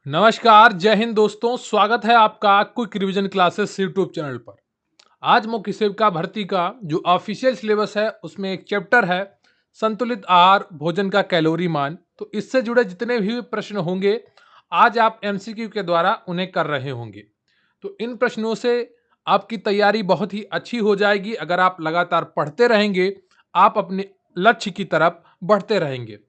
नमस्कार, जय हिंद दोस्तों। स्वागत है आपका quick revision classes YouTube channel पर। आज मुख्य सेविका भर्ती का जो ऑफिशियल सिलेबस है उसमें एक चैप्टर है संतुलित आहार भोजन का कैलोरी मान। तो इससे जुड़े जितने भी प्रश्न होंगे आज आप एमसीक्यू के द्वारा उन्हें कर रहे होंगे। तो इन प्रश्नों से आपकी तैयारी बहुत ही अच्छी हो जाएगी। अगर आप लगातार पढ़ते रहेंगे आप अपने लक्ष्य की तरफ बढ़ते रहेंगे।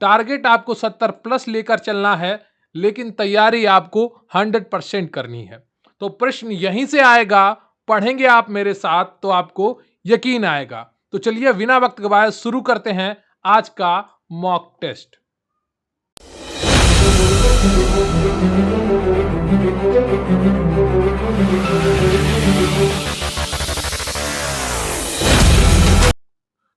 टारगेट आपको 70 प्लस लेकर चलना है, लेकिन तैयारी आपको 100% करनी है। तो प्रश्न यहीं से आएगा, पढ़ेंगे आप मेरे साथ तो आपको यकीन आएगा। तो चलिए बिना वक्त गवाए शुरू करते हैं आज का मॉक टेस्ट।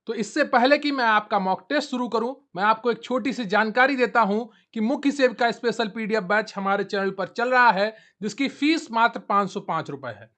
तो इससे पहले कि मैं आपका मॉक टेस्ट शुरू करूं, मैं आपको एक छोटी सी जानकारी देता हूं कि मुख्य सेविका स्पेशल पीडीएफ बैच हमारे चैनल पर चल रहा है, जिसकी फीस मात्र 505 रुपए है।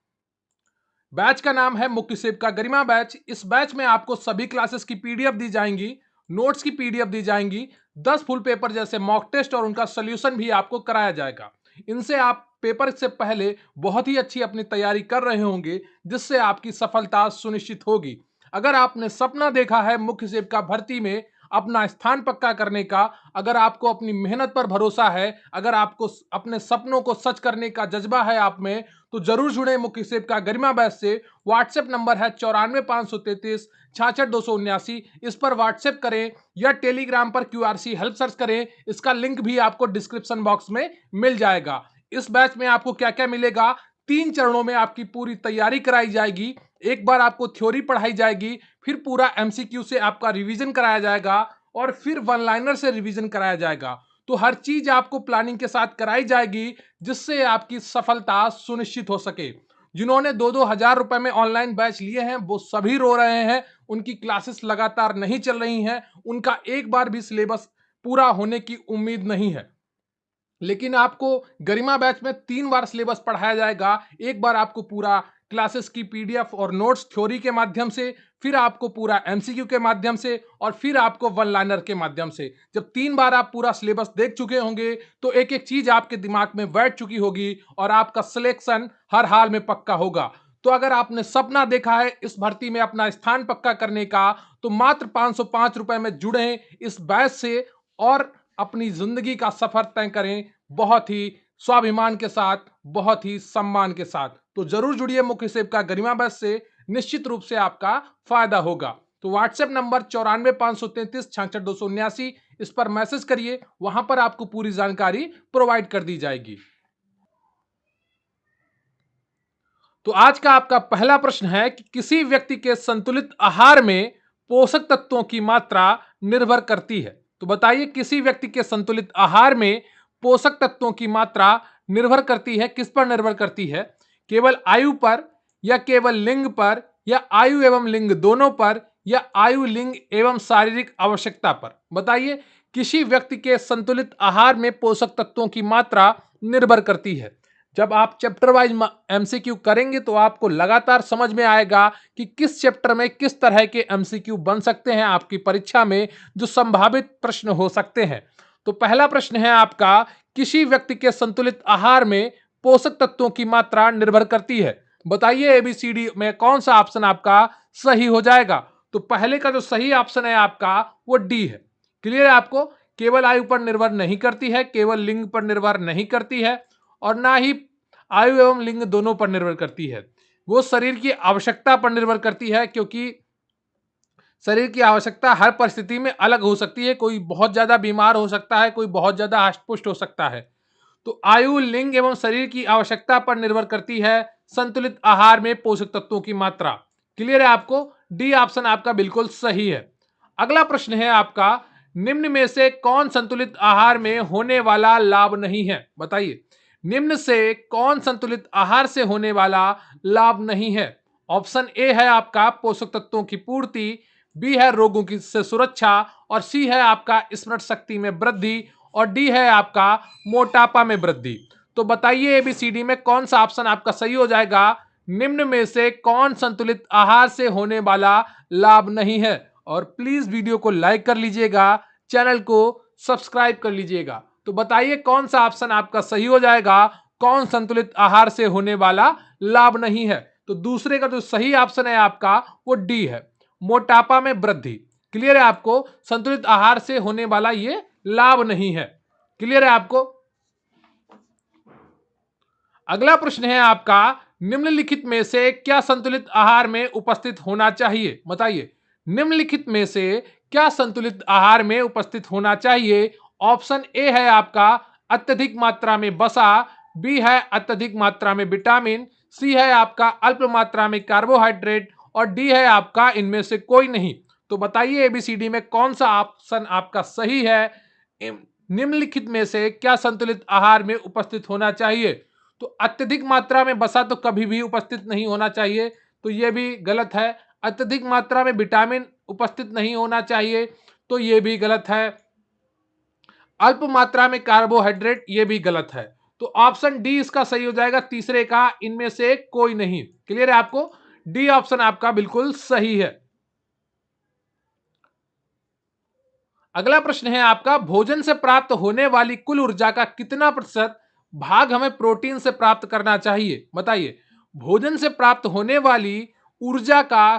बैच का नाम है मुख्य सेविका गरिमा बैच। इस बैच में आपको सभी क्लासेस की पीडीएफ दी जाएंगी, नोट्स की पीडीएफ दी जाएंगी, 10 फुल पेपर जैसे मॉक टेस्ट और उनका सोल्यूशन भी आपको कराया जाएगा। इनसे आप पेपर से पहले बहुत ही अच्छी अपनी तैयारी कर रहे होंगे, जिससे आपकी सफलता सुनिश्चित होगी। अगर आपने सपना देखा है मुख्य सेविका भर्ती में अपना स्थान पक्का करने का, अगर आपको अपनी मेहनत पर भरोसा है, अगर आपको अपने सपनों को सच करने का जज्बा है आप में, तो जरूर जुड़े मुख्य सेविका गरिमा बैच से। व्हाट्सएप नंबर है 94 533 66 279। इस पर व्हाट्सएप करें या टेलीग्राम पर क्यूआरसी हेल्प सर्च करें। इसका लिंक भी आपको डिस्क्रिप्शन बॉक्स में मिल जाएगा। इस बैच में आपको क्या क्या मिलेगा, 3 चरणों में आपकी पूरी तैयारी कराई जाएगी। एक बार आपको थ्योरी पढ़ाई जाएगी, फिर पूरा एमसीक्यू से आपका रिवीजन कराया जाएगा और फिर वन लाइनर से रिवीजन कराया जाएगा। तो हर चीज आपको प्लानिंग के साथ कराई जाएगी, जिससे आपकी सफलता सुनिश्चित हो सके। जिन्होंने 2-2 हजार रुपए में ऑनलाइन बैच लिए हैं वो सभी रो रहे हैं, उनकी क्लासेस लगातार नहीं चल रही हैं, उनका एक बार भी सिलेबस पूरा होने की उम्मीद नहीं है। लेकिन आपको गरिमा बैच में 3 बार सिलेबस पढ़ाया जाएगा। एक बार आपको पूरा क्लासेस की पीडीएफ और नोट्स थ्योरी के माध्यम से, फिर आपको पूरा एमसीक्यू के माध्यम से और फिर आपको वन लाइनर के माध्यम से। जब 3 बार आप पूरा सिलेबस देख चुके होंगे तो एक एक चीज आपके दिमाग में बैठ चुकी होगी और आपका सिलेक्शन हर हाल में पक्का होगा। तो अगर आपने सपना देखा है इस भर्ती में अपना स्थान पक्का करने का, तो मात्र 505 रुपए में जुड़े इस बैच से और अपनी जिंदगी का सफर तय करें, बहुत ही स्वाभिमान के साथ, बहुत ही सम्मान के साथ। तो जरूर जुड़िए मुख्य सेविका गरिमा बैच से, निश्चित रूप से आपका फायदा होगा। तो व्हाट्सएप नंबर 94 533 66 279, इस पर मैसेज करिए, वहां पर आपको पूरी जानकारी प्रोवाइड कर दी जाएगी। तो आज का आपका पहला प्रश्न है कि किसी व्यक्ति के संतुलित आहार में पोषक तत्वों की मात्रा निर्भर करती है। तो बताइए, किसी व्यक्ति के संतुलित आहार में पोषक तत्वों की मात्रा निर्भर करती है, किस पर निर्भर करती है? केवल आयु पर, या केवल लिंग पर, या आयु एवं लिंग दोनों पर, या आयु लिंग एवं शारीरिक आवश्यकता पर? बताइए, किसी व्यक्ति के संतुलित आहार में पोषक तत्वों की मात्रा निर्भर करती है। जब आप चैप्टर वाइज एमसीक्यू करेंगे तो आपको लगातार समझ में आएगा कि किस चैप्टर में किस तरह के एमसीक्यू बन सकते हैं आपकी परीक्षा में, जो संभावित प्रश्न हो सकते हैं। तो पहला प्रश्न है आपका, किसी व्यक्ति के संतुलित आहार में पोषक तत्वों की मात्रा निर्भर करती है। बताइए एबीसीडी में कौन सा ऑप्शन आपका सही हो जाएगा। तो पहले का जो सही ऑप्शन है आपका वो डी है। क्लियर है आपको? केवल आयु पर निर्भर नहीं करती है, केवल लिंग पर निर्भर नहीं करती है, और ना ही आयु एवं लिंग दोनों पर निर्भर करती है। वो शरीर की आवश्यकता पर निर्भर करती है, क्योंकि शरीर की आवश्यकता हर परिस्थिति में अलग हो सकती है। कोई बहुत ज्यादा बीमार हो सकता है, कोई बहुत ज्यादा हष्ट-पुष्ट हो सकता है। तो आयु, लिंग एवं शरीर की आवश्यकता पर निर्भर करती है संतुलित आहार में पोषक तत्वों की मात्रा। क्लियर है आपको? डी ऑप्शन आपका बिल्कुल सही है। अगला प्रश्न है आपका, निम्न में से कौन संतुलित आहार में होने वाला लाभ नहीं है? बताइए, निम्न से कौन संतुलित आहार से होने वाला लाभ नहीं है? ऑप्शन ए है आपका पोषक तत्वों की पूर्ति, बी है रोगों की से सुरक्षा, और सी है आपका स्मरण शक्ति में वृद्धि, और डी है आपका मोटापा में वृद्धि। तो बताइए एबीसीडी में कौन सा ऑप्शन आपका सही हो जाएगा? निम्न में से कौन संतुलित आहार से होने वाला लाभ नहीं है? और प्लीज वीडियो को लाइक कर लीजिएगा, चैनल को सब्सक्राइब कर लीजिएगा। तो बताइए कौन सा ऑप्शन आपका सही हो जाएगा? कौन संतुलित आहार से होने वाला लाभ नहीं है? तो दूसरे का जो सही ऑप्शन है आपका वो डी है, मोटापा में वृद्धि। क्लियर है आपको? संतुलित आहार से होने वाला ये लाभ नहीं है। क्लियर है आपको? अगला प्रश्न है आपका, निम्नलिखित में से क्या संतुलित आहार में उपस्थित होना चाहिए? बताइए, निम्नलिखित में से क्या संतुलित आहार में उपस्थित होना चाहिए? ऑप्शन ए है आपका अत्यधिक मात्रा में वसा, बी है अत्यधिक मात्रा में विटामिन, सी है आपका अल्प मात्रा में कार्बोहाइड्रेट और डी है आपका इनमें से कोई नहीं। तो बताइए एबीसीडी में कौन सा ऑप्शन आपका सही है? निम्नलिखित में से क्या संतुलित आहार में उपस्थित होना चाहिए? तो अत्यधिक मात्रा में वसा तो कभी भी उपस्थित नहीं होना चाहिए, तो यह भी गलत है। अत्यधिक मात्रा में विटामिन उपस्थित नहीं होना चाहिए, तो यह भी गलत है। अल्प मात्रा में कार्बोहाइड्रेट, यह भी गलत है। तो ऑप्शन डी इसका सही हो जाएगा, तीसरे का इनमें से कोई नहीं। क्लियर है आपको? डी ऑप्शन आपका बिल्कुल सही है। अगला प्रश्न है आपका, भोजन से प्राप्त होने वाली कुल ऊर्जा का कितना प्रतिशत भाग हमें प्रोटीन से प्राप्त करना चाहिए? बताइए, भोजन से प्राप्त होने वाली ऊर्जा का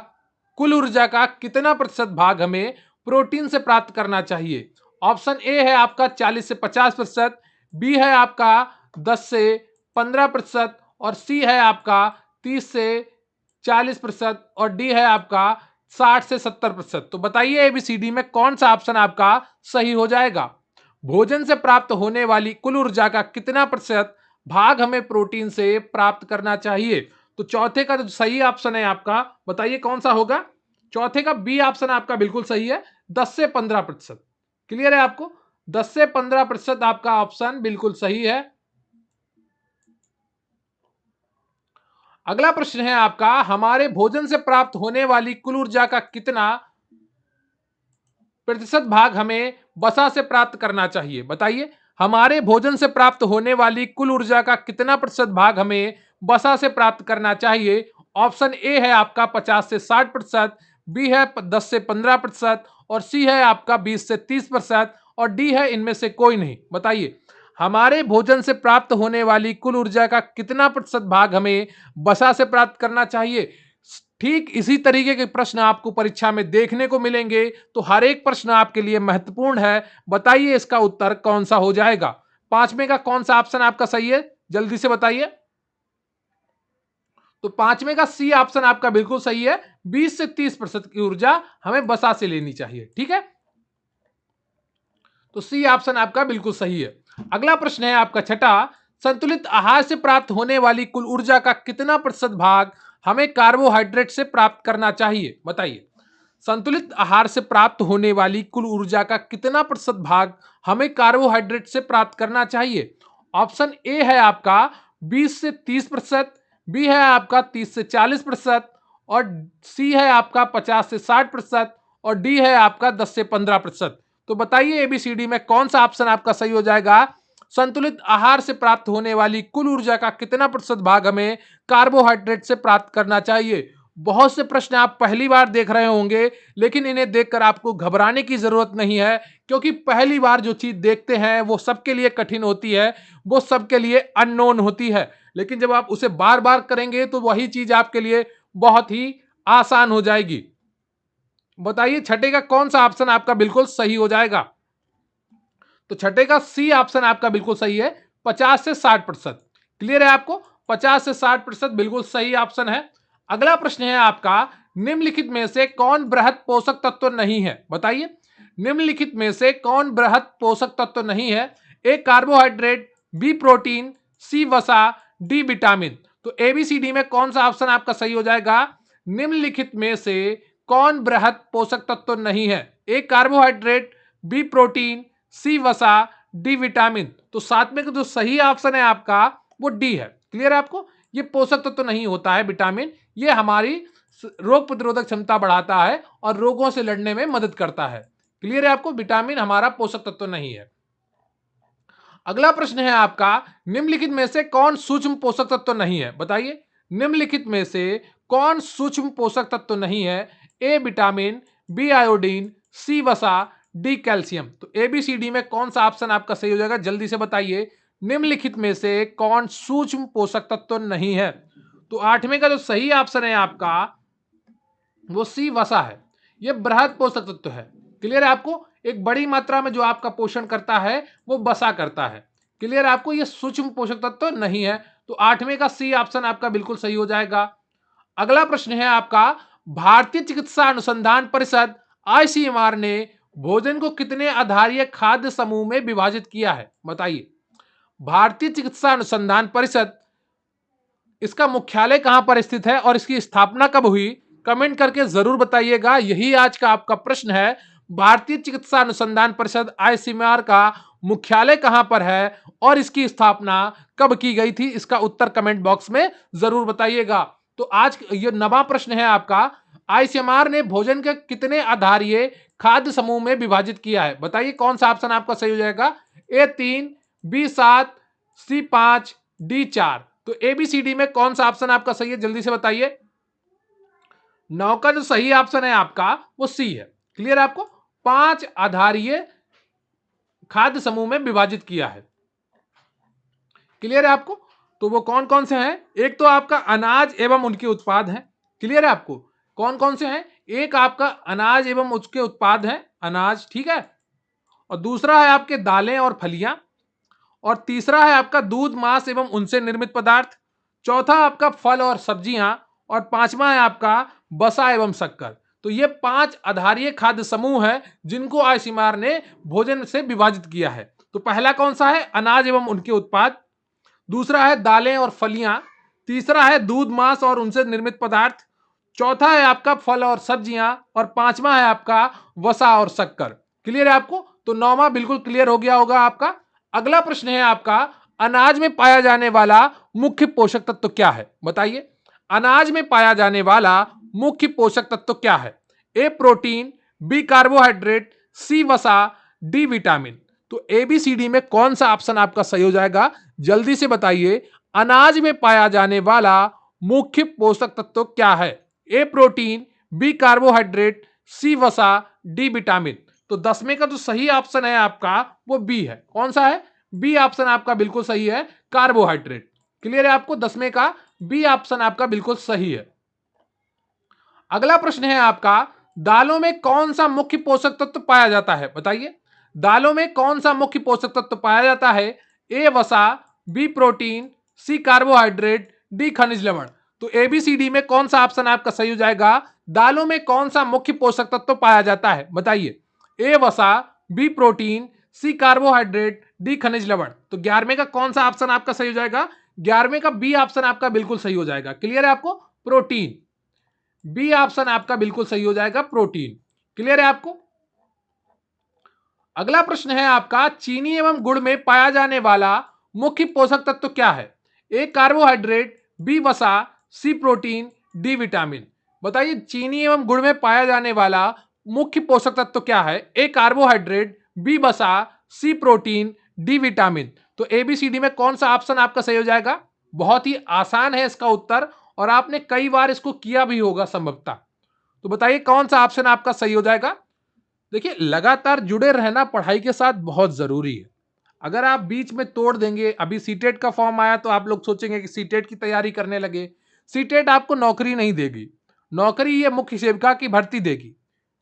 कुल ऊर्जा का कितना प्रतिशत भाग हमें प्रोटीन से प्राप्त करना चाहिए? ऑप्शन ए है आपका 40 से 50%, बी है आपका 10 से 15% और सी है आपका 30 से 40% और डी है आपका 60 से 70%। तो बताइए एबीसीडी में कौन सा ऑप्शन आपका सही हो जाएगा? भोजन से प्राप्त होने वाली कुल ऊर्जा का कितना प्रतिशत भाग हमें प्रोटीन से प्राप्त करना चाहिए? तो चौथे का जो सही ऑप्शन है आपका, बताइए कौन सा होगा? चौथे का बी ऑप्शन आपका बिल्कुल सही है, 10 से 15%। क्लियर है आपको? 10 से 15% आपका ऑप्शन बिल्कुल सही है। अगला प्रश्न है आपका, हमारे भोजन से प्राप्त होने वाली कुल ऊर्जा का कितना प्रतिशत भाग हमें वसा से प्राप्त करना चाहिए? बताइए, हमारे भोजन से प्राप्त होने वाली कुल ऊर्जा का कितना प्रतिशत भाग हमें वसा से प्राप्त करना चाहिए? ऑप्शन ए है आपका 50 से 60%, बी है 10 से 15% और सी है आपका 20 से 30% और डी है इनमें से कोई नहीं। बताइए, हमारे भोजन से प्राप्त होने वाली कुल ऊर्जा का कितना प्रतिशत भाग हमें वसा से प्राप्त करना चाहिए? ठीक इसी तरीके के प्रश्न आपको परीक्षा में देखने को मिलेंगे, तो हर एक प्रश्न आपके लिए महत्वपूर्ण है। बताइए इसका उत्तर कौन सा हो जाएगा? पांचवें का कौन सा ऑप्शन आपका सही है? जल्दी से बताइए। तो पांचवें का सी ऑप्शन आपका बिल्कुल सही है, 20 से 30% की ऊर्जा हमें वसा से लेनी चाहिए। ठीक है, तो सी ऑप्शन आपका बिल्कुल सही है। अगला प्रश्न है आपका छठा, संतुलित आहार से प्राप्त होने वाली कुल ऊर्जा का कितना प्रतिशत भाग हमें कार्बोहाइड्रेट से प्राप्त करना चाहिए? बताइए, संतुलित आहार से प्राप्त होने वाली कुल ऊर्जा का कितना प्रतिशत भाग हमें कार्बोहाइड्रेट से प्राप्त करना चाहिए? ऑप्शन ए है आपका 20 से 30%, बी है आपका 30 से 40% और सी है आपका 50 से 60% और डी है आपका 10 से 15%। तो बताइए एबीसीडी में कौन सा ऑप्शन आपका सही हो जाएगा? संतुलित आहार से प्राप्त होने वाली कुल ऊर्जा का कितना प्रतिशत भाग हमें कार्बोहाइड्रेट से प्राप्त करना चाहिए? बहुत से प्रश्न आप पहली बार देख रहे होंगे, लेकिन इन्हें देखकर आपको घबराने की जरूरत नहीं है, क्योंकि पहली बार जो चीज देखते हैं वो सबके लिए कठिन होती है, वो सबके लिए अननोन होती है। लेकिन जब आप उसे बार बार करेंगे तो वही चीज आपके लिए बहुत ही आसान हो जाएगी। बताइए छठे का कौन सा ऑप्शन आपका बिल्कुल सही हो जाएगा? तो छठे का सी ऑप्शन आपका बिल्कुल सही है, 50 से 60%। क्लियर है आपको? 50 से 60% बिल्कुल सही ऑप्शन है। अगला प्रश्न है आपका, निम्नलिखित में से कौन बृहत पोषक तत्व नहीं है? बताइए, निम्नलिखित में से कौन बृहत पोषक तत्व नहीं है? ए कार्बोहाइड्रेट, बी प्रोटीन, सी वसा, डी विटामिन। तो एबीसीडी में कौन सा ऑप्शन आपका सही हो जाएगा? निम्नलिखित में से कौन बृहत पोषक तत्व नहीं है? ए कार्बोहाइड्रेट, बी प्रोटीन, सी वसा, डी विटामिन। तो सातवें का जो सही ऑप्शन है आपका वो डी है। क्लियर है आपको? ये पोषक तत्व तो नहीं होता है विटामिन, ये हमारी रोग प्रतिरोधक क्षमता बढ़ाता है और रोगों से लड़ने में मदद करता है। क्लियर है आपको? विटामिन हमारा पोषक तत्व तो नहीं है। अगला प्रश्न है आपका, निम्नलिखित में से कौन सूक्ष्म पोषक तत्व नहीं है? बताइए, निम्नलिखित में से कौन सूक्ष्म पोषक तत्व नहीं है? ए विटामिन, बी आयोडीन, सी वसा, डी कैल्शियम। तो ए बी सी डी में कौन सा ऑप्शन आपका सही हो जाएगा, जल्दी से बताइए। निम्नलिखित में से कौन सूक्ष्म पोषक तत्व नहीं है? तो आठवें का जो सही ऑप्शन है आपका वो सी वसा है। ये बृहद पोषक तत्व है। क्लियर है आपको? एक बड़ी मात्रा में जो आपका पोषण करता है वो वसा करता है। क्लियर है आपको? ये सूक्ष्म पोषक तत्व नहीं है। तो आठवें का सी ऑप्शन आपका बिल्कुल सही हो जाएगा। अगला प्रश्न है आपका, भारतीय चिकित्सा अनुसंधान परिषद आईसीएमआर ने भोजन को कितने आधारीय खाद्य समूह में विभाजित किया है? बताइए। भारतीय चिकित्सा अनुसंधान परिषद, इसका मुख्यालय कहां पर स्थित है और इसकी स्थापना कब हुई? कमेंट करके जरूर बताइएगा। यही आज का आपका प्रश्न है। भारतीय चिकित्सा अनुसंधान परिषद आईसीएमआर का मुख्यालय कहां पर है और इसकी स्थापना कब की गई थी? इसका उत्तर कमेंट बॉक्स में जरूर बताइएगा। तो आज ये नवा प्रश्न है आपका, आईसीएमआर ने भोजन के कितने आधारीय खाद्य समूह में विभाजित किया है? बताइए कौन सा ऑप्शन आपका सही हो जाएगा। A3, B7, C5, D4। तो एबीसीडी में कौन सा ऑप्शन आपका सही है, जल्दी से बताइए। 9 का जो सही ऑप्शन है आपका वो सी है। क्लियर है आपको? 5 आधारीय खाद्य समूह में विभाजित किया है। क्लियर है आपको? तो वो कौन कौन से हैं? एक तो आपका अनाज एवं उनके उत्पाद हैं। क्लियर है आपको? कौन कौन से हैं? एक आपका अनाज एवं उसके उत्पाद हैं, अनाज, ठीक है। और दूसरा है आपके दालें और फलियां। और तीसरा है आपका दूध, मांस एवं उनसे निर्मित पदार्थ। चौथा आपका फल और सब्जियां। और पांचवा है आपका वसा एवं शक्कर। तो ये 5 आधारीय खाद्य समूह है जिनको आईसीएमआर ने भोजन से विभाजित किया है। तो पहला कौन सा है? अनाज एवं उनके उत्पाद। दूसरा है दालें और फलियां। तीसरा है दूध, मांस और उनसे निर्मित पदार्थ। चौथा है आपका फल और सब्जियां। और पांचवा है आपका वसा और शक्कर। क्लियर है आपको? तो नौवां बिल्कुल क्लियर हो गया होगा आपका। अगला प्रश्न है आपका, अनाज में पाया जाने वाला मुख्य पोषक तत्व क्या है? बताइए। अनाज में पाया जाने वाला मुख्य पोषक तत्व क्या है? ए प्रोटीन, बी कार्बोहाइड्रेट, सी वसा, डी विटामिन। तो एबीसीडी में कौन सा ऑप्शन आपका सही हो जाएगा, जल्दी से बताइए। अनाज में पाया जाने वाला मुख्य पोषक तत्व क्या है? ए प्रोटीन, बी कार्बोहाइड्रेट, सी वसा, डी विटामिन। तो 10वें का जो सही ऑप्शन है आपका वो बी है। कौन सा है? बी ऑप्शन आपका बिल्कुल सही है, कार्बोहाइड्रेट। क्लियर है आपको? 10वें का बी ऑप्शन आपका बिल्कुल सही है। अगला प्रश्न है आपका, दालों में कौन सा मुख्य पोषक तत्व पाया जाता है? बताइए। दालों में कौन सा मुख्य पोषक तत्व पाया जाता है? ए वसा, बी प्रोटीन, सी कार्बोहाइड्रेट, डी खनिज लवण। तो एबीसीडी में कौन सा ऑप्शन आपका सही हो जाएगा? दालों में कौन सा मुख्य पोषक तत्व पाया जाता है? बताइए। ए वसा, बी प्रोटीन, सी कार्बोहाइड्रेट, डी खनिज लवण। तो 11वें का कौन सा ऑप्शन आपका सही हो जाएगा? 11वें का बी ऑप्शन आपका बिल्कुल सही हो जाएगा। क्लियर है आपको? प्रोटीन। बी ऑप्शन आपका बिल्कुल सही हो जाएगा, प्रोटीन। क्लियर है आपको? अगला प्रश्न है आपका, चीनी एवं गुड़ में पाया जाने वाला मुख्य पोषक तत्व क्या है? ए कार्बोहाइड्रेट, बी वसा, सी प्रोटीन, डी विटामिन। बताइए, चीनी एवं गुड़ में पाया जाने वाला मुख्य पोषक तत्व क्या है? ए कार्बोहाइड्रेट, बी वसा, सी प्रोटीन, डी विटामिन। तो एबीसीडी में कौन सा ऑप्शन आपका सही हो जाएगा? बहुत ही आसान है इसका उत्तर, और आपने कई बार इसको किया भी होगा संभवतः। तो बताइए कौन सा ऑप्शन आपका सही हो जाएगा। देखिए, लगातार जुड़े रहना पढ़ाई के साथ बहुत जरूरी है। अगर आप बीच में तोड़ देंगे, अभी सीटेट का फॉर्म आया तो आप लोग सोचेंगे कि सीटेट की तैयारी करने लगे। सीटेट आपको नौकरी नहीं देगी, नौकरी ये मुख्य सेविका की भर्ती देगी।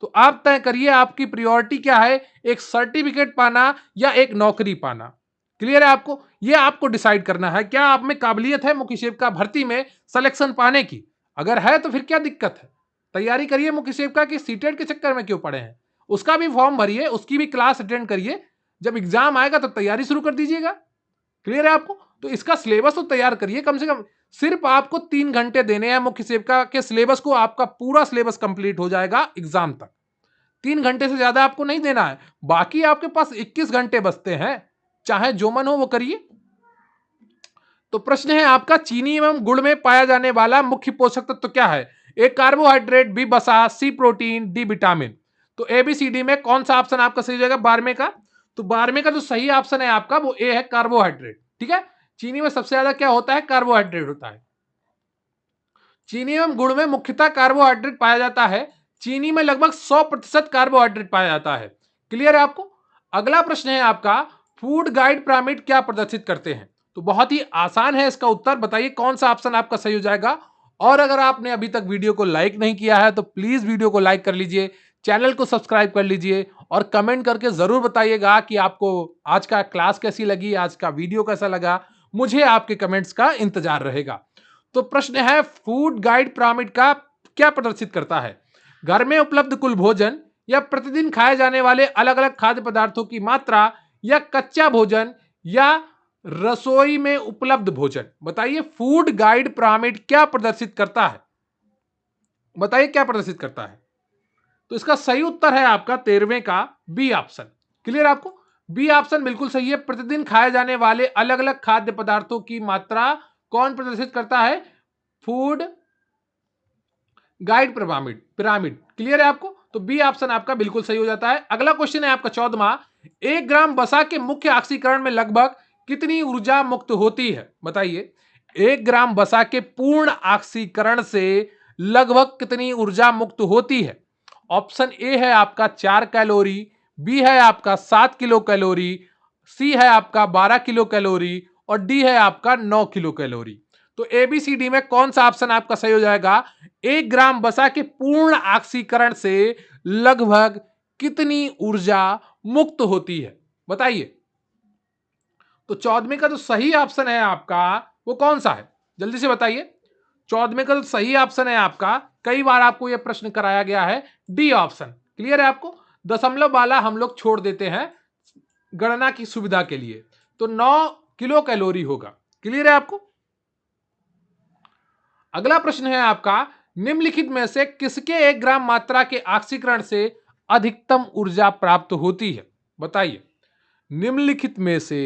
तो आप तय करिए आपकी प्रायोरिटी क्या है, एक सर्टिफिकेट पाना या एक नौकरी पाना। क्लियर है आपको? ये आपको डिसाइड करना है, क्या आप में काबिलियत है मुख्य सेविका भर्ती में सिलेक्शन पाने की। अगर है तो फिर क्या दिक्कत है, तैयारी करिए मुख्य सेविका की। सीटेट के चक्कर में क्यों पड़े हैं? उसका भी फॉर्म भरिए, उसकी भी क्लास अटेंड करिए। जब एग्जाम आएगा तो तैयारी शुरू कर दीजिएगा। क्लियर है आपको? तो इसका सिलेबस तो तैयार करिए कम से कम। सिर्फ आपको 3 घंटे देने हैं मुख्य सेविका के सिलेबस को, आपका पूरा सिलेबस कंप्लीट हो जाएगा एग्जाम तक। 3 घंटे से ज्यादा आपको नहीं देना है। बाकी आपके पास 21 घंटे बचते हैं, चाहे जो मन हो वो करिए। तो प्रश्न है आपका, चीनी एवं गुड़ में पाया जाने वाला मुख्य पोषक तत्व क्या है? ए कार्बोहाइड्रेट, बी वसा, सी प्रोटीन, डी विटामिन। तो एबीसीडी में कौन सा ऑप्शन आपका सही हो जाएगा 12वें का? तो 12वें का जो सही ऑप्शन है आपका वो ए है, कार्बोहाइड्रेट। ठीक है, चीनी में सबसे ज्यादा क्या होता है? कार्बोहाइड्रेट होता है। चीनी एवं गुड़ में मुख्यतः कार्बोहाइड्रेट पाया जाता है। चीनी में लगभग 100% कार्बोहाइड्रेट पाया जाता है। क्लियर है आपको? अगला प्रश्न है आपका, फूड गाइड पिरामिड क्या प्रदर्शित करते हैं? तो बहुत ही आसान है इसका उत्तर, बताइए कौन सा ऑप्शन आपका सही हो जाएगा। और अगर आपने अभी तक वीडियो को लाइक नहीं किया है तो प्लीज वीडियो को लाइक कर लीजिए, चैनल को सब्सक्राइब कर लीजिए और कमेंट करके जरूर बताइएगा कि आपको आज का क्लास कैसी लगी, आज का वीडियो कैसा लगा। मुझे आपके कमेंट्स का इंतजार रहेगा। तो प्रश्न है, फूड गाइड पिरामिड का क्या प्रदर्शित करता है? घर में उपलब्ध कुल भोजन, या प्रतिदिन खाए जाने वाले अलग अलग खाद्य पदार्थों की मात्रा, या कच्चा भोजन, या रसोई में उपलब्ध भोजन। बताइए फूड गाइड पिरामिड क्या प्रदर्शित करता है? बताइए क्या प्रदर्शित करता है? तो इसका सही उत्तर है आपका 13वें का बी ऑप्शन। क्लियर आपको? बी ऑप्शन बिल्कुल सही है। प्रतिदिन खाए जाने वाले अलग अलग खाद्य पदार्थों की मात्रा कौन प्रदर्शित करता है? Food guide pyramid pyramid. Clear है आपको? तो बी ऑप्शन आपका बिल्कुल सही हो जाता है। अगला क्वेश्चन है आपका 14वां, 1 ग्राम वसा के मुख्य ऑक्सीकरण में लगभग कितनी ऊर्जा मुक्त होती है? बताइए 1 ग्राम वसा के पूर्ण ऑक्सीकरण से लगभग कितनी ऊर्जा मुक्त होती है? ऑप्शन ए है आपका 4 कैलोरी, बी है आपका 7 किलो कैलोरी, सी है आपका 12 किलो कैलोरी और डी है आपका 9 किलो कैलोरी। तो एबीसीडी में कौन सा ऑप्शन आपका सही हो जाएगा? 1 ग्राम वसा के पूर्ण ऑक्सीकरण से लगभग कितनी ऊर्जा मुक्त होती है? बताइए। तो 14वें का जो सही ऑप्शन है आपका वो कौन सा है? जल्दी से बताइए। 14वें का जो सही ऑप्शन है आपका, कई बार आपको यह प्रश्न कराया गया है, डी ऑप्शन। क्लियर है आपको? दशमलव वाला हम लोग छोड़ देते हैं गणना की सुविधा के लिए। तो 9 किलो कैलोरी होगा। क्लियर है आपको? अगला प्रश्न है आपका, निम्नलिखित में से किसके 1 ग्राम मात्रा के ऑक्सीकरण से अधिकतम ऊर्जा प्राप्त होती है? बताइए निम्नलिखित में से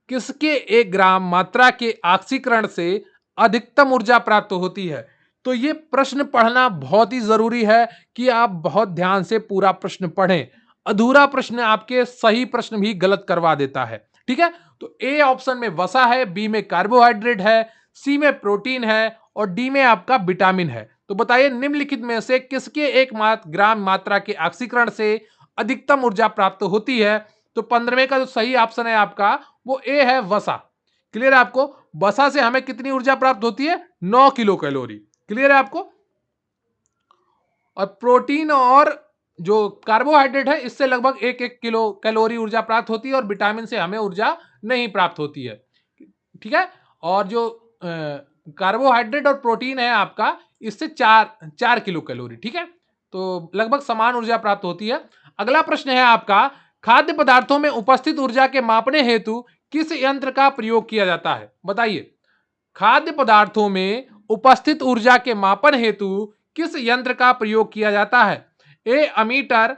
किसके 1 ग्राम मात्रा के ऑक्सीकरण से अधिकतम ऊर्जा प्राप्त होती है? तो यह प्रश्न पढ़ना बहुत ही जरूरी है कि आप बहुत ध्यान से पूरा प्रश्न पढ़ें। अधूरा प्रश्न आपके सही प्रश्न भी गलत करवा देता है। ठीक है? तो ए ऑप्शन में वसा है, बी में कार्बोहाइड्रेट है, सी में प्रोटीन है और डी में आपका विटामिन है। तो बताइए निम्नलिखित में से किसके 1 ग्राम मात्रा के ऑक्सीकरण से अधिकतम ऊर्जा प्राप्त होती है? तो 15वें का जो सही ऑप्शन है आपका वो ए है, वसा। क्लियर है आपको? वसा से हमें कितनी ऊर्जा प्राप्त होती है? 9 किलो कैलोरी। क्लियर है आपको? और प्रोटीन और जो कार्बोहाइड्रेट है इससे लगभग 1-1 किलो कैलोरी ऊर्जा प्राप्त होती है और विटामिन से हमें ऊर्जा नहीं प्राप्त होती है। ठीक है? और जो कार्बोहाइड्रेट और प्रोटीन है आपका, इससे 4 किलो कैलोरी। ठीक है? तो लगभग समान ऊर्जा प्राप्त होती है। अगला प्रश्न है आपका, खाद्य पदार्थों में उपस्थित ऊर्जा के मापने हेतु किस यंत्र का प्रयोग किया जाता है? बताइए खाद्य पदार्थों में उपस्थित ऊर्जा के मापन हेतु किस यंत्र का प्रयोग किया जाता है? A ammeter,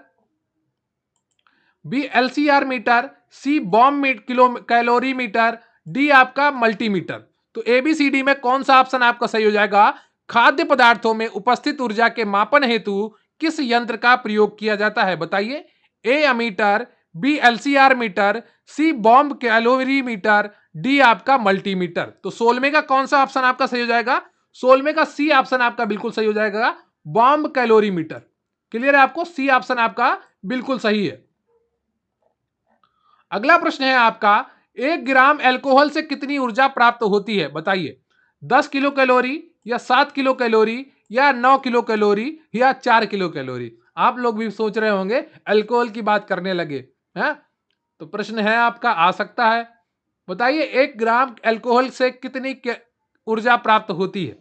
B LCR meter, C bomb kilo calorie meter, D आपका मल्टीमीटर। तो एबीसीडी में कौन सा ऑप्शन आपका सही हो जाएगा? खाद्य पदार्थों में उपस्थित ऊर्जा के मापन हेतु किस यंत्र का प्रयोग किया जाता है? बताइए ए ammeter, B LCR meter, C bomb calorie meter, D आपका मल्टीमीटर। तो 16वें का कौन सा ऑप्शन आपका सही हो जाएगा? 16वें का सी ऑप्शन आपका बिल्कुल सही हो जाएगा, बॉम्ब कैलोरी मीटर। क्लियर है आपको? सी ऑप्शन आपका बिल्कुल सही है। अगला प्रश्न है आपका, 1 ग्राम अल्कोहल से कितनी ऊर्जा प्राप्त होती है? बताइए 10 किलो कैलोरी, या 7 किलो कैलोरी, या 9 किलो कैलोरी, या 4 किलो कैलोरी। आप लोग भी सोच रहे होंगे अल्कोहल की बात करने लगे हैं। तो प्रश्न है आपका, आ सकता है। बताइए 1 ग्राम अल्कोहल से कितनी ऊर्जा प्राप्त होती है?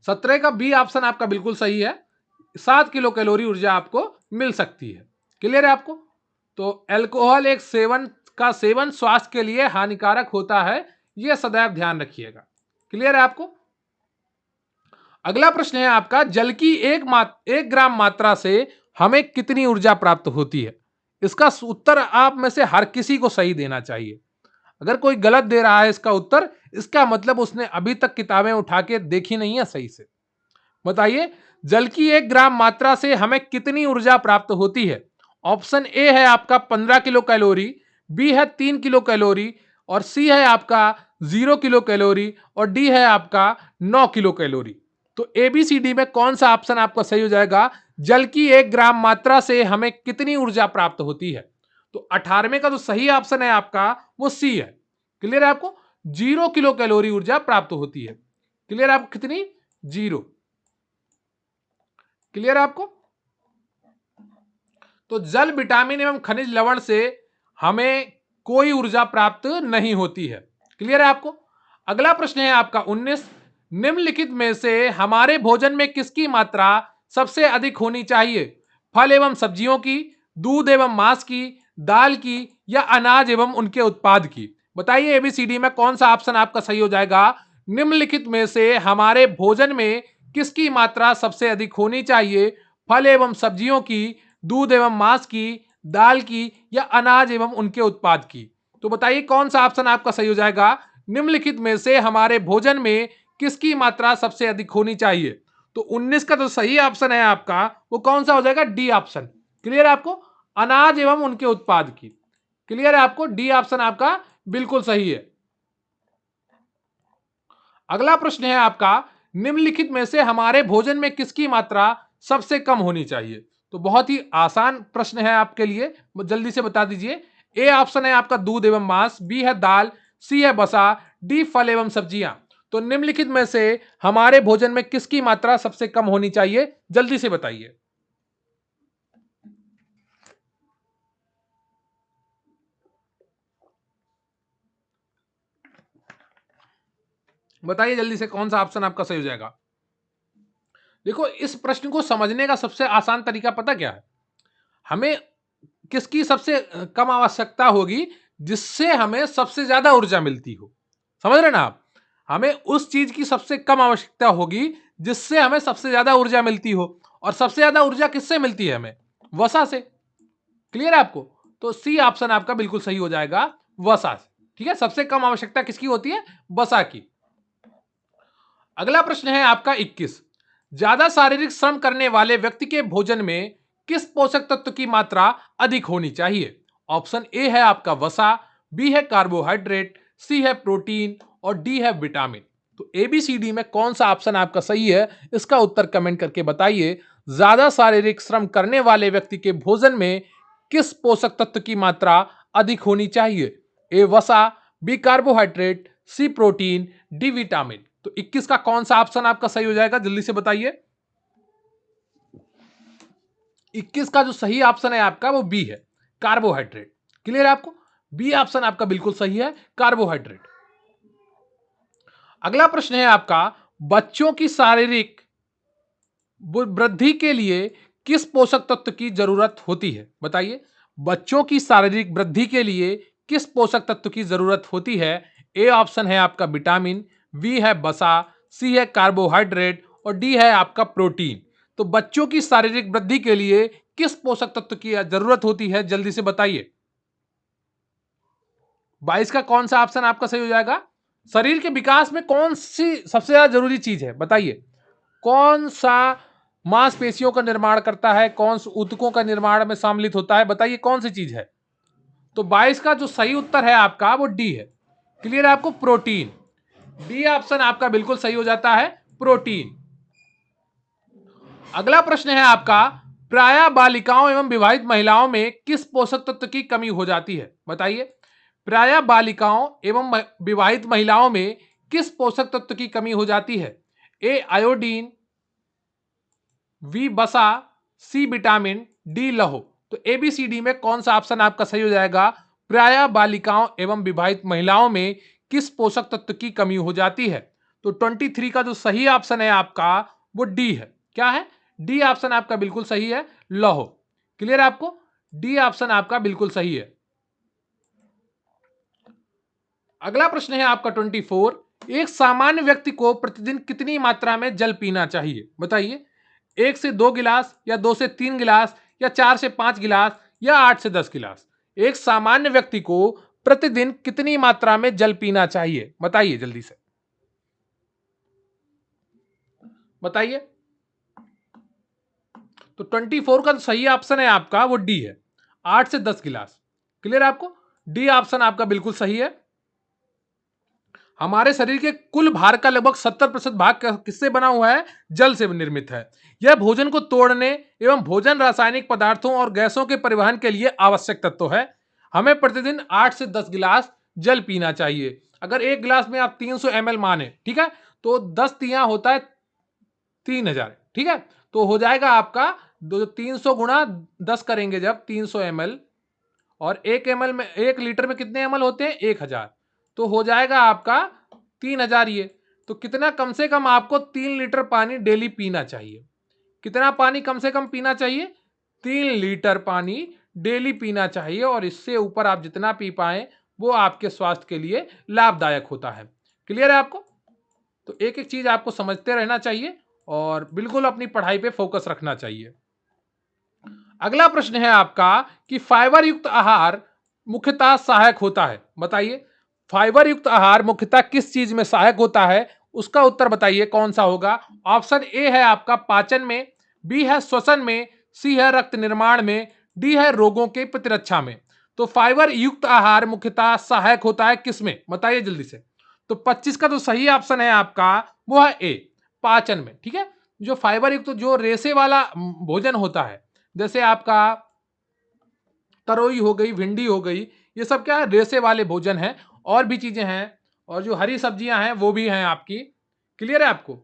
17 का बी ऑप्शन आपका बिल्कुल सही है, 7 किलो कैलोरी ऊर्जा आपको मिल सकती है। क्लियर है आपको? तो अल्कोहल एक सेवन स्वास्थ्य के लिए हानिकारक होता है, यह सदैव ध्यान रखिएगा। क्लियर है आपको? अगला प्रश्न है आपका, जल की 1 ग्राम मात्रा से हमें कितनी ऊर्जा प्राप्त होती है? इसका उत्तर आप में से हर किसी को सही देना चाहिए। अगर कोई गलत दे रहा है इसका उत्तर, इसका मतलब उसने अभी तक किताबें उठा के देखी नहीं है सही से। बताइए जल की 1 ग्राम मात्रा से हमें कितनी ऊर्जा प्राप्त होती है? ऑप्शन ए है आपका 15 किलो कैलोरी, बी है 3 किलो कैलोरी और सी है आपका 0 किलो कैलोरी और डी है आपका 9 किलो कैलोरी। तो एबीसीडी में कौन सा ऑप्शन आपका सही हो जाएगा? जल की 1 ग्राम मात्रा से हमें कितनी ऊर्जा प्राप्त होती है? तो 18वें का जो सही ऑप्शन है आपका वो सी है। क्लियर है आपको? 0 किलो कैलोरी ऊर्जा प्राप्त होती है। क्लियर है आपको कितनी? 0। क्लियर है आपको? तो जल, विटामिन एवं खनिज लवण से हमें कोई ऊर्जा प्राप्त नहीं होती है। क्लियर है आपको? अगला प्रश्न है आपका 19, निम्नलिखित में से हमारे भोजन में किसकी मात्रा सबसे अधिक होनी चाहिए? फल एवं सब्जियों की, दूध एवं मांस की, दाल की या अनाज एवं उनके उत्पाद की? बताइए एबीसीडी में कौन सा ऑप्शन आपका सही हो जाएगा? निम्नलिखित में से हमारे भोजन में किसकी मात्रा सबसे अधिक होनी चाहिए? फल एवं सब्जियों की, दूध एवं मांस की, दाल की या अनाज एवं उनके उत्पाद की? तो बताइए कौन सा ऑप्शन आपका सही हो जाएगा? निम्नलिखित में से हमारे भोजन में किसकी मात्रा सबसे अधिक होनी चाहिए? तो 19 का जो सही ऑप्शन है आपका वो कौन सा हो जाएगा? D option. क्लियर है आपको? अनाज एवं उनके उत्पाद की। क्लियर है आपको? डी ऑप्शन आपका बिल्कुल सही है। अगला प्रश्न है आपका, निम्नलिखित में से हमारे भोजन में किसकी मात्रा सबसे कम होनी चाहिए? तो बहुत ही आसान प्रश्न है आपके लिए, जल्दी से बता दीजिए। ए ऑप्शन है आपका दूध एवं मांस, बी है दाल, सी है बसा, डी फल एवं सब्जियां। तो निम्नलिखित में से हमारे भोजन में किसकी मात्रा सबसे कम होनी चाहिए? जल्दी से बताइए। बताइए जल्दी से कौन सा ऑप्शन आपका सही हो जाएगा? देखो, इस प्रश्न को समझने का सबसे आसान तरीका पता क्या है? हमें किसकी सबसे कम आवश्यकता होगी जिससे हमें सबसे ज्यादा ऊर्जा मिलती हो। समझ रहे ना आप? हमें उस चीज की सबसे कम आवश्यकता होगी जिससे हमें सबसे ज्यादा ऊर्जा मिलती हो। और सबसे ज्यादा ऊर्जा किससे मिलती है हमें? वसा से। क्लियर है आपको? तो सी ऑप्शन आपका बिल्कुल सही हो जाएगा, वसा से। ठीक है, सबसे कम आवश्यकता किसकी होती है? वसा की। अगला प्रश्न है आपका 21, ज्यादा शारीरिक श्रम करने वाले व्यक्ति के भोजन में किस पोषक तत्व की मात्रा अधिक होनी चाहिए? ऑप्शन ए है आपका वसा, बी है कार्बोहाइड्रेट, सी है प्रोटीन और डी है विटामिन। तो एबीसीडी में कौन सा ऑप्शन आपका सही है, इसका उत्तर कमेंट करके बताइए। ज्यादा शारीरिक श्रम करने वाले व्यक्ति के भोजन में किस पोषक तत्व की मात्रा अधिक होनी चाहिए? ए वसा, बी कार्बोहाइड्रेट, सी प्रोटीन, डी विटामिन। तो 21 का कौन सा ऑप्शन आपका सही हो जाएगा? जल्दी से बताइए। 21 का जो सही ऑप्शन है आपका वो बी है, कार्बोहाइड्रेट। क्लियर है आपको? बी ऑप्शन आपका बिल्कुल सही है, कार्बोहाइड्रेट। अगला प्रश्न है आपका, बच्चों की शारीरिक वृद्धि के लिए किस पोषक तत्व की जरूरत होती है? बताइए। बच्चों की शारीरिक वृद्धि के लिए किस पोषक तत्व की जरूरत होती है? ए ऑप्शन है आपका विटामिन, बी है बसा, सी है कार्बोहाइड्रेट और डी है आपका प्रोटीन। तो बच्चों की शारीरिक वृद्धि के लिए किस पोषक तत्व की जरूरत होती है? जल्दी से बताइए। 22 का कौन सा ऑप्शन आपका सही हो जाएगा? शरीर के विकास में कौन सी सबसे ज्यादा जरूरी चीज है? बताइए। कौन सा मांसपेशियों का निर्माण करता है? कौन सा ऊतकों का निर्माण में सम्मिलित होता है? बताइए कौन सी चीज है? तो 22 का जो सही उत्तर है आपका वो डी है। क्लियर है आपको? प्रोटीन। डी ऑप्शन आपका बिल्कुल सही हो जाता है, प्रोटीन। अगला प्रश्न है आपका, प्रायः बालिकाओं एवं विवाहित महिलाओं में किस पोषक तत्व की कमी हो जाती है? बताइए। प्रायः बालिकाओं एवं विवाहित महिलाओं में किस पोषक तत्व की कमी हो जाती है? ए आयोडीन, बी बसा, सी विटामिन, डी लौह। तो एबीसीडी में कौन सा ऑप्शन आपका सही हो जाएगा? प्रायः बालिकाओं एवं विवाहित महिलाओं में किस पोषक तत्व की कमी हो जाती है? तो 23 का जो सही ऑप्शन है आपका वो डी है। क्या है? डी ऑप्शन आपका बिल्कुल सही है, लौह। क्लियर है आपको? डी ऑप्शन आपका बिल्कुल सही है। अगला प्रश्न है आपका 24, एक सामान्य व्यक्ति को प्रतिदिन कितनी मात्रा में जल पीना चाहिए? बताइए। 1 से 2 गिलास या 2 से 3 गिलास या 4 से 5 गिलास या 8 से 10 गिलास? एक सामान्य व्यक्ति को प्रतिदिन कितनी मात्रा में जल पीना चाहिए? बताइए जल्दी से। बताइए। तो 24 का सही ऑप्शन है आपका वो डी है, 8 से 10 गिलास। क्लियर है आपको? डी ऑप्शन आपका बिल्कुल सही है। हमारे शरीर के कुल भार का लगभग 70% भाग किससे बना हुआ है? जल से निर्मित है। यह भोजन को तोड़ने एवं भोजन रासायनिक पदार्थों और गैसों के परिवहन के लिए आवश्यक तत्व है। हमें प्रतिदिन 8 से 10 गिलास जल पीना चाहिए। अगर एक गिलास में आप 300 ml माने, ठीक है, तो 10 तियां होता है 3000, ठीक है। तो हो जाएगा आपका 300 गुणा 10 करेंगे जब 300 ml, और 1 ml में, 1 लीटर में कितने ml होते हैं? 1000। तो हो जाएगा आपका 3000 ये। तो कितना कम से कम आपको 3 लीटर पानी डेली पीना चाहिए। कितना पानी कम से कम पीना चाहिए? 3 लीटर पानी डेली पीना चाहिए, और इससे ऊपर आप जितना पी पाए वो आपके स्वास्थ्य के लिए लाभदायक होता है। क्लियर है आपको? तो एक एक चीज आपको समझते रहना चाहिए और बिल्कुल अपनी पढ़ाई पे फोकस रखना चाहिए। अगला प्रश्न है आपका कि फाइबर युक्त आहार मुख्यतः सहायक होता है। बताइए, फाइबर युक्त आहार मुख्यतः किस चीज में सहायक होता है? उसका उत्तर बताइए कौन सा होगा। ऑप्शन ए है आपका पाचन में, बी है श्वसन में, सी है रक्त निर्माण में, डी है रोगों के प्रतिरक्षा में। तो फाइबर युक्त आहार मुख्यतः सहायक होता है किसमें? बताइए जल्दी से। तो 25 का जो सही ऑप्शन है आपका वो है ए, पाचन में। ठीक है, जो फाइबर युक्त जो रेशे वाला भोजन होता है, जैसे आपका तरोई हो गई, भिंडी हो गई, ये सब क्या है? रेशे वाले भोजन है। और भी चीजें हैं, और जो हरी सब्जियां हैं वो भी हैं आपकी। क्लियर है आपको?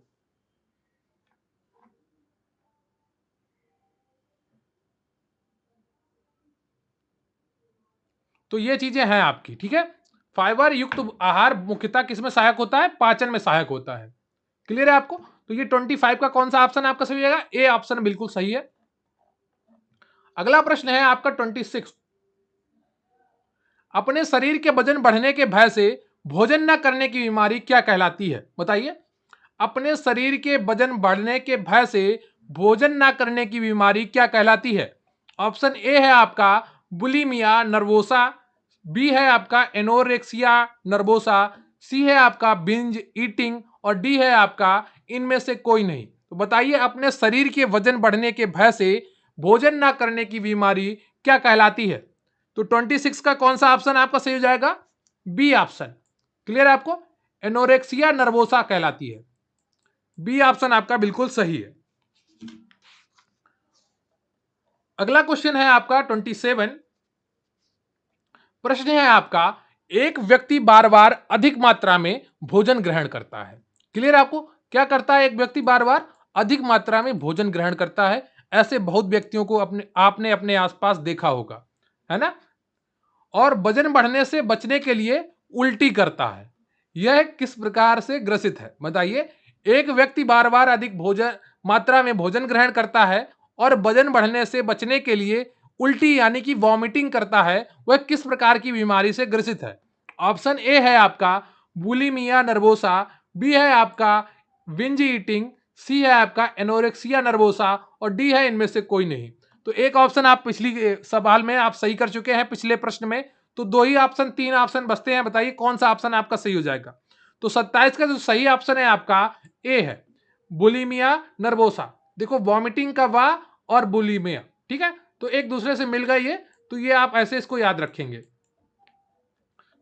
तो ये चीजें हैं आपकी। ठीक है, फाइबर युक्त आहार मुख्यतः किसमें सहायक होता है? पाचन में सहायक होता है। क्लियर है आपको? तो ये 25 का कौन सा ऑप्शन आपका सही हो जाएगा? ए ऑप्शन बिल्कुल सही है। अगला प्रश्न है आपका 26। अपने शरीर के वजन बढ़ने के भय से भोजन न करने की बीमारी क्या कहलाती है? बताइए। अपने शरीर के वजन बढ़ने के भय से भोजन न करने की बीमारी क्या कहलाती है? ऑप्शन ए है आपका बुलिमिया नर्वोसा, बी है आपका एनोरेक्सिया नर्वोसा, सी है आपका बिंज ईटिंग, और डी है आपका इनमें से कोई नहीं। तो बताइए, अपने शरीर के वजन बढ़ने के भय से भोजन न करने की बीमारी क्या कहलाती है? तो 26 का कौन सा ऑप्शन आपका सही हो जाएगा? B option. क्लियर है आपको? एनोरेक्सिया नर्वोसा कहलाती है। बी ऑप्शन आपका बिल्कुल सही है। अगला क्वेश्चन है आपका 27। प्रश्न है आपका, एक व्यक्ति बार बार अधिक मात्रा में भोजन ग्रहण करता है। क्लियर है आपको? क्या करता है एक व्यक्ति? बार बार अधिक मात्रा में भोजन ग्रहण करता है। ऐसे बहुत व्यक्तियों को आपने अपने आसपास देखा होगा, है ना? और वजन बढ़ने से बचने के लिए उल्टी करता है। यह किस प्रकार से ग्रसित है? बताइए। एक व्यक्ति बार बार अधिक भोजन मात्रा में भोजन ग्रहण करता है और वजन बढ़ने से बचने के लिए उल्टी यानी कि वॉमिटिंग करता है, वह किस प्रकार की बीमारी से ग्रसित है? ऑप्शन ए है आपका बुलिमिया नर्वोसा, बी है आपका विंज ईटिंग, सी है आपका एनोरेक्सिया नर्वोसा, और डी है इनमें से कोई नहीं। तो एक ऑप्शन आप पिछली सवाल में आप सही कर चुके हैं, पिछले प्रश्न में। तो दो ही ऑप्शन, 3 ऑप्शन बचते हैं। बताइए कौन सा ऑप्शन आपका सही हो जाएगा? तो 27 का जो सही ऑप्शन है आपका ए है, बुलिमिया नर्वोसा। देखो, वॉमिटिंग का वा और बुलिमिया, ठीक है, तो एक दूसरे से मिल गई है। तो ये आप ऐसे इसको याद रखेंगे।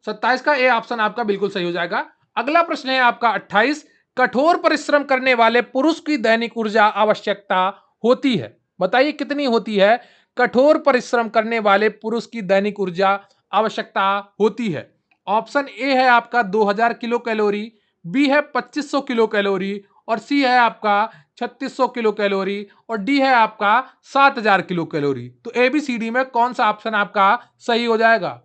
27 का ए ऑप्शन आपका बिल्कुल सही हो जाएगा। अगला प्रश्न है आपका 28। कठोर परिश्रम करने वाले पुरुष की दैनिक ऊर्जा आवश्यकता होती है। बताइए कितनी होती है? कठोर परिश्रम करने वाले पुरुष की दैनिक ऊर्जा आवश्यकता होती है। ऑप्शन ए है आपका 2000 किलो कैलोरी, बी है 2500 किलो कैलोरी, और सी है आपका 3600 किलो कैलोरी, और डी है आपका 7000 किलो कैलोरी। तो ए बी सी डी में कौन सा ऑप्शन आपका सही हो जाएगा?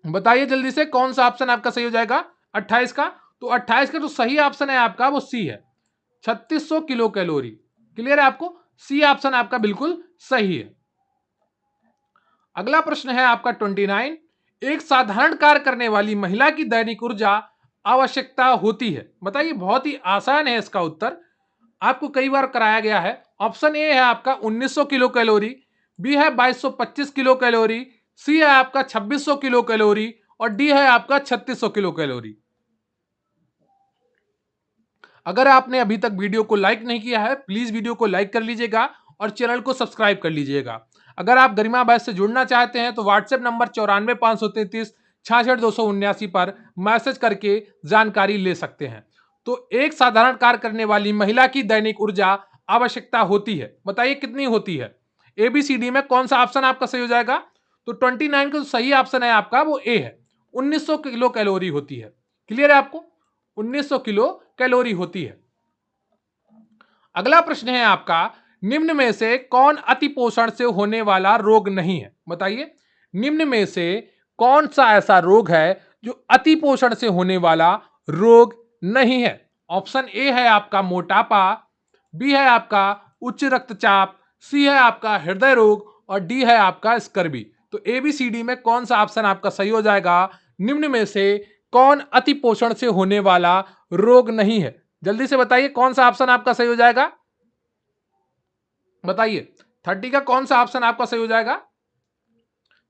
बताइए जल्दी से, कौन सा ऑप्शन आपका सही हो जाएगा 28 का? तो 28 का जो सही ऑप्शन है आपका वो सी है, 3600 किलो कैलोरी। क्लियर है आपको? सी ऑप्शन आपका बिल्कुल सही है। अगला प्रश्न है आपका 29। एक साधारण कार्य करने वाली महिला की दैनिक ऊर्जा आवश्यकता होती है। बताइए, बहुत ही आसान है इसका उत्तर, आपको कई बार कराया गया है। ऑप्शन ए है आपका 1900 किलो कैलोरी, बी है 2225 किलो कैलोरी, सी है आपका 2600 किलो कैलोरी, और डी है आपका 3600 किलो कैलोरी। अगर आपने अभी तक वीडियो को लाइक नहीं किया है, प्लीज वीडियो को लाइक कर लीजिएगा और चैनल को सब्सक्राइब कर लीजिएगा। अगर आप गरिमा बैच से जुड़ना चाहते हैं तो व्हाट्सएप नंबर 94 533 66 पर मैसेज करके जानकारी ले सकते हैं। तो एक साधारण कार्य करने वाली महिला की दैनिक ऊर्जा आवश्यकता होती है, बताइए कितनी होती है? एबीसीडी में कौन सा ऑप्शन आपका सही हो जाएगा? तो 29 का जो सही ऑप्शन है आपका वो ए है। 1900 किलो कैलोरी होती है। क्लियर है आपको? 1900 किलो कैलोरी होती है। अगला प्रश्न है आपका, निम्न में से कौन अतिपोषण से होने वाला रोग नहीं है? बताइए, निम्न में से कौन सा ऐसा रोग है जो अतिपोषण से होने वाला रोग नहीं है? ऑप्शन ए है आपका मोटापा, बी है आपका उच्च रक्तचाप, सी है आपका हृदय रोग और डी है आपका स्कर्वी। तो एबीसीडी में कौन सा ऑप्शन आपका सही हो जाएगा? निम्न में से कौन अतिपोषण से होने वाला रोग नहीं है? जल्दी से बताइए कौन सा ऑप्शन आपका सही हो जाएगा? बताइए 30 का कौन सा ऑप्शन आपका सही हो जाएगा?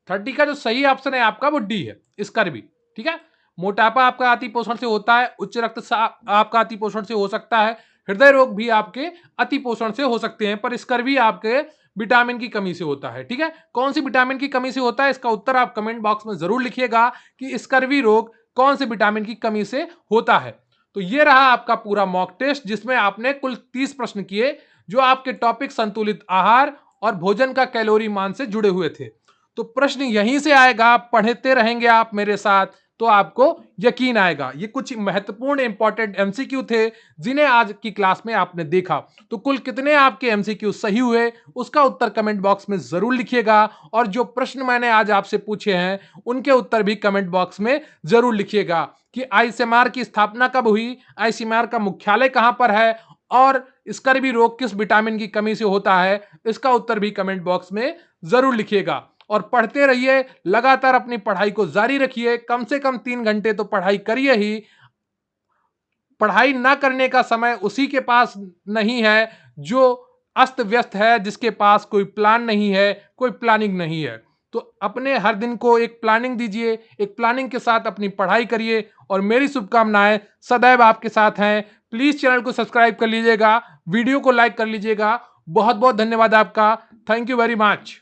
30 का जो सही ऑप्शन है आपका वो डी है, स्कर्वी। ठीक है, मोटापा आपका अतिपोषण से होता है, उच्च रक्तचाप आपका अतिपोषण से हो सकता है, हृदय रोग भी आपके अतिपोषण से हो सकते हैं, पर स्कर्वी आपके विटामिन की कमी से होता है। ठीक है, कौन सी विटामिन की कमी से होता है, इसका उत्तर आप कमेंट बॉक्स में जरूर लिखिएगा कि स्कर्वी रोग कौन से विटामिन की कमी से होता है। तो ये रहा आपका पूरा मॉक टेस्ट, जिसमें आपने कुल 30 प्रश्न किए जो आपके टॉपिक संतुलित आहार और भोजन का कैलोरी मान से जुड़े हुए थे। तो प्रश्न यहीं से आएगा, पढ़ते रहेंगे आप मेरे साथ तो आपको यकीन आएगा। ये कुछ महत्वपूर्ण इंपॉर्टेंट एमसीक्यू थे जिन्हें आज की क्लास में आपने देखा। तो कुल कितने आपके एमसीक्यू सही हुए उसका उत्तर कमेंट बॉक्स में जरूर लिखिएगा, और जो प्रश्न मैंने आज आपसे पूछे हैं उनके उत्तर भी कमेंट बॉक्स में जरूर लिखिएगा कि आईसीएमआर की स्थापना कब हुई, आईसीएमआर का मुख्यालय कहां पर है, और स्कर्वी रोग किस विटामिन की कमी से होता है, इसका उत्तर भी कमेंट बॉक्स में जरूर लिखिएगा। और पढ़ते रहिए, लगातार अपनी पढ़ाई को जारी रखिए, कम से कम 3 घंटे तो पढ़ाई करिए ही। पढ़ाई ना करने का समय उसी के पास नहीं है जो अस्त व्यस्त है, जिसके पास कोई प्लान नहीं है, कोई प्लानिंग नहीं है। तो अपने हर दिन को एक प्लानिंग दीजिए, एक प्लानिंग के साथ अपनी पढ़ाई करिए, और मेरी शुभकामनाएं सदैव आपके साथ हैं। प्लीज चैनल को सब्सक्राइब कर लीजिएगा, वीडियो को लाइक कर लीजिएगा। बहुत बहुत धन्यवाद आपका। Thank you very much.